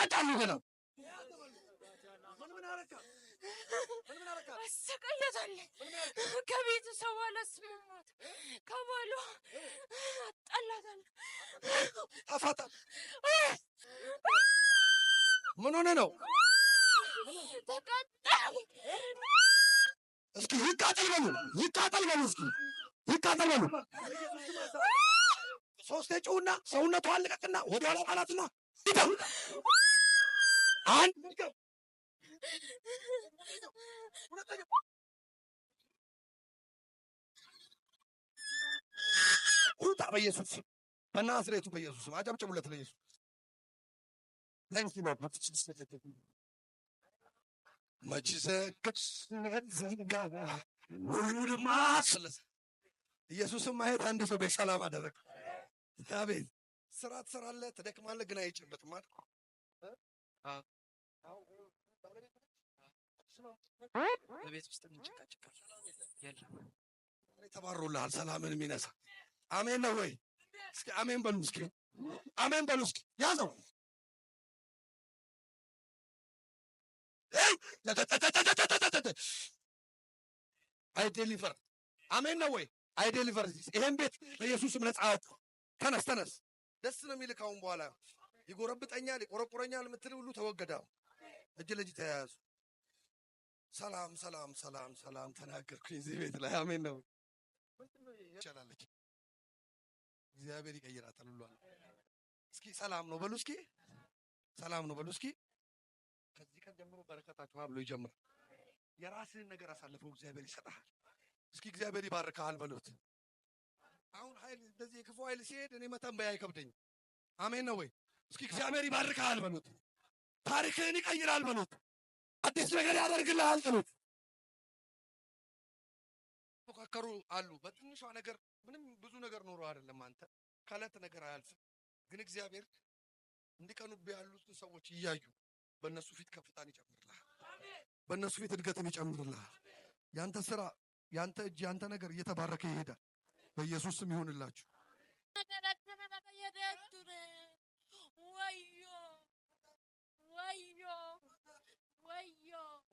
ይጋጫሉ ገና ምን አረካ አሰቃያታለሁ ከቤተሰቡ አላስማማት ከባሏ አጣላታለሁ ተፋታ ምን ሆነ ነው ተቃጠለ እስኪ ይቃጠል በሉ እስኪ ይቃጠል በሉ ሶስቴ ጩውና ሰውነቷ አለቀቅና ወደ ኋላ ጣላትና ይደም አንድ ውጣ በኢየሱስ በናዝሬቱ በኢየሱስ አጨብጭቡለት ለኢየሱስ መች ዘጋሽ ዘጋ ሁሉንም አስለስ ኢየሱስም ማየት አንድ ሰው በሰላም አደረገ። አቤት ስራ ትሰራለህ፣ ትደክማለህ፣ ግን አይጨበጥም አይደል? በቤት ውስጥ እንጭቃጭቃል የለም። ተባሮልሃል፣ ሰላምን የሚነሳ አሜን ነው ወይ? እስኪ አሜን በሉ እስኪ አሜን በሉ እስኪ ያዘው አይ ዴሊቨር አሜን ነው ወይ? አይ ዴሊቨር ይሄን ቤት በኢየሱስም ነፃ አውጡ። ተነስ ተነስ። ደስ ነው የሚልህ። ካሁን በኋላ ይጎረብጠኛል ይቆረቁረኛል የምትል ሁሉ ተወገዳው። እጅ ለእጅ ተያያዙ። ሰላም ሰላም ሰላም ሰላም ተናገርኩኝ እዚህ ቤት ላይ አሜን ነው። ይቻላለች እግዚአብሔር ይቀይራታል ሁሉ። እስኪ ሰላም ነው በሉ እስኪ ሰላም ነው በሉ እስኪ። ከዚህ ቀን ጀምሮ በረከታችሁ አብሎ ይጀምራል። የራስህን ነገር አሳልፈው እግዚአብሔር ይሰጣል። እስኪ እግዚአብሔር ይባርካል በሉት። አሁን ኃይል እንደዚህ የክፉ ኃይል ሲሄድ እኔ መተንበያ አይከብደኝ። አሜን ነው ወይ? እስኪ እግዚአብሔር ይባርካል በሉት። ታሪክህን ይቀይራል በሉት። አዲስ ነገር ያደርግልሃል በሉት። ተፎካከሩ አሉ በትንሿ ነገር ምንም ብዙ ነገር ኖሮ አይደለም አንተ ከዕለት ነገር አያልፍም። ግን እግዚአብሔር እንዲቀኑብህ ያሉት ሰዎች እያዩ በእነሱ ፊት ከፍታን ይጨምርልሃል። በእነሱ ፊት እድገትን ይጨምርልሃል። ያንተ ስራ ያንተ እጅ ያንተ ነገር እየተባረከ ይሄዳል። በኢየሱስ ስም ይሁንላችሁ።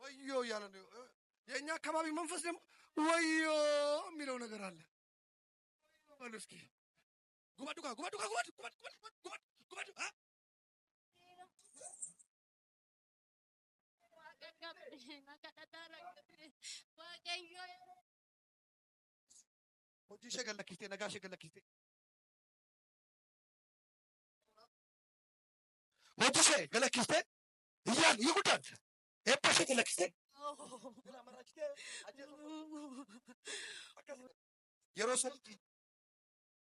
ወዮ እያለ ነው የእኛ አካባቢ መንፈስ። ደግሞ ወዮ የሚለው ነገር አለ። በሉ እስኪ ጉባዱጋ ጉባዱጋ ጉባዱ ሆጂሼ ገለኪቴ ነጋሼ ገለኪቴ ሆጂሼ ገለኪቴ እያን ይጉዳት ኤፓሼ ገለኪቴ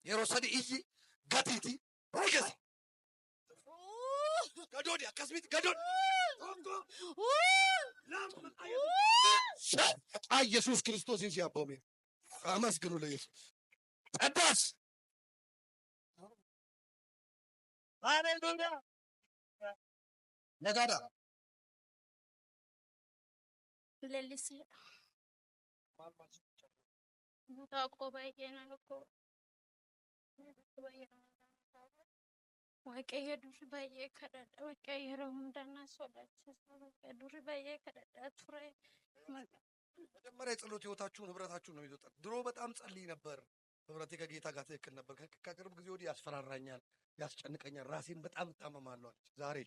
የሮሰዲ እይ ጋቲቲ ሮገስ ገዶዲ አካስሚት ገዶዲ ኢየሱስ ክርስቶስ ሲያቦሜ አመስግኑ ለኢየሱስ። ቀዳስ ሃሌሉያ ነጋዳ ለሊስ waaqayyo duri baay'ee kadhadha waaqayyo yeroo hundaa sodaachisa duri baay'ee kadhadha ture መጀመሪያ የጸሎት ህይወታችሁን ህብረታችሁን ነው የሚወጣው። ድሮ በጣም ጸልይ ነበር፣ ህብረቴ ከጌታ ጋር ትክክል ነበር። ከቅርብ ጊዜ ወዲህ ያስፈራራኛል፣ ያስጨንቀኛል፣ ራሴን በጣም እታመማለሁ። ዛሬ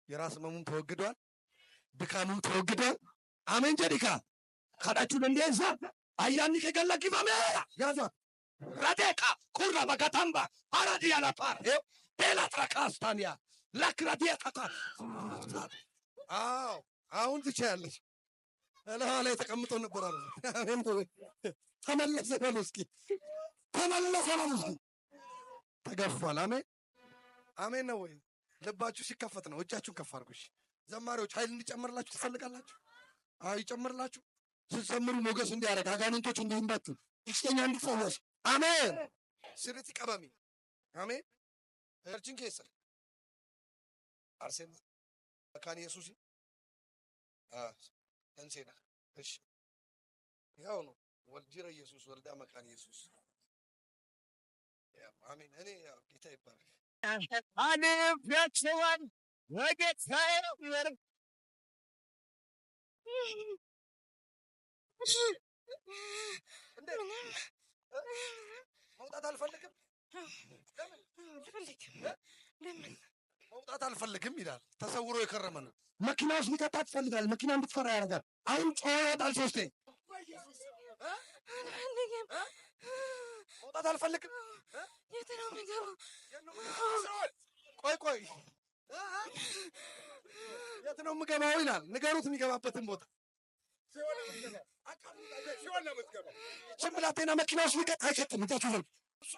የራስ ህመሙም ተወግዷል፣ ድካሙም ተወግዷል። አሜን ጀዲካ ካዳችሁ እንደዛ አያኒ ከገለኪ ባሜ ያዟት ራዴካ ኩራ በጋታምባ አራዲ ያላፋር ቤላ ትራካስታንያ ላክራዲያ ካታ አዎ አሁን ትችያለሽ። እላዋ ላይ ተቀምጠው ነበር አሉ። አሜን ነው። ተመለሰ በሉ እስኪ ተመለሰ በሉ እስኪ። ተገፏል። አሜን አሜን ነው ወይ? ልባችሁ ሲከፈት ነው። እጃችሁን ከፍ አድርጉ። ዘማሪዎች ኃይል እንዲጨምርላችሁ ትፈልጋላችሁ? አዎ ይጨምርላችሁ። ስትዘምሩ ሞገስ እንዲያደርግ አጋንንቶች እንዲንበቱ እስተኛ እንዲፈወስ አሜን። ስርቲ ቀበሚ አሜን። እርጅን ኬሰ አርሴማ መካነ ኢየሱስ እንሴና እሺ ያው ነው ወልጅረ ኢየሱስ ወልዳ መካነ ኢየሱስ አሜን። እኔ ያው ጌታ ይባረክ። አለፍ ያቸዋል ለጌታዬ ነው የሚበርም እንዴ መውጣት አልፈልግም ለምን መውጣት አልፈልግም ይላል። ተሰውሮ የከረመ ነው። መኪና ውስጥ ሊቀጣ ትፈልጋል። መኪና እንድትፈራ ያደርጋል። አሁን ጮኸ ይወጣል። ሶስቴ መውጣት አልፈልግም። የት ነው የምገባው? ቆይ የት ነው የምገባው ይላል። ንገሩት የሚገባበትን ቦታ። ይህችን ብላቴና መኪና ውስጥ ሊቀጣ አይከትም። እጃችሁ ዘንድ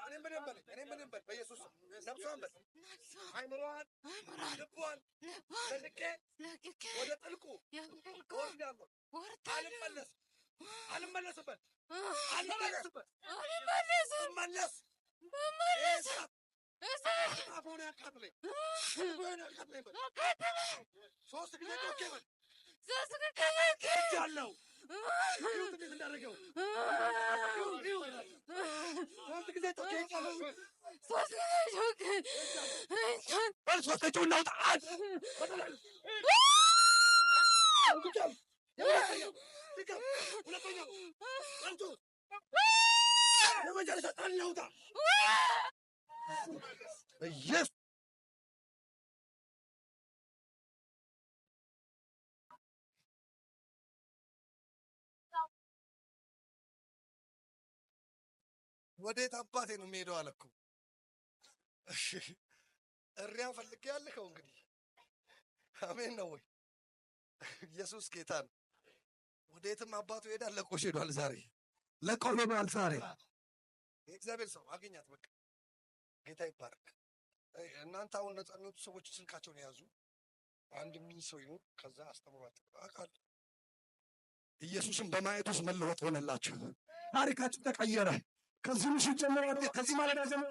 እኔ ምንም በል በኢየሱስ ነፍሷን በል አይምሮዋን ልቧን ለቅቄ ወደ ጥልቁ ወርዳለሁ። አልመለስበት አፎን ያቃጥለኝ ሶስት ጊዜ ጮኬ በል ሄጃለሁ። ይሁት እንዴት እንዳደረገው ሶስት ጊዜ ጮኬ ሄጃለሁ። በል ሶስት ጮህ እናውጣ። ሁለተኛው አንቱ የመጨረሻ ጣል እናውጣ። ኢየሱስ ወዴት አባቴ ነው የሚሄደው አለ እኮ። እሪያ ፈልጌ ያልከው እንግዲህ አሜን ነው ወይ? ኢየሱስ ጌታ ነው። ወዴትም አባቱ ይሄዳል። ለቆሽ ሄዷል። ዛሬ ለቆሎ ነው ዛሬ። የእግዚአብሔር ሰው አገኛት። በቃ ጌታ ይባረክ። እናንተ አሁን ነፃ የሚወጡ ሰዎች ስልካቸውን የያዙ አንድ ምን ሰው ይሁን ከዛ አስተምሯቸው አካል ኢየሱስን በማየት ውስጥ መለወጥ ሆነላቸው። ታሪካችሁ ተቀየረ። ከዚህ ምሽት ጀምሮ ከዚህ ማለዳ ጀምሮ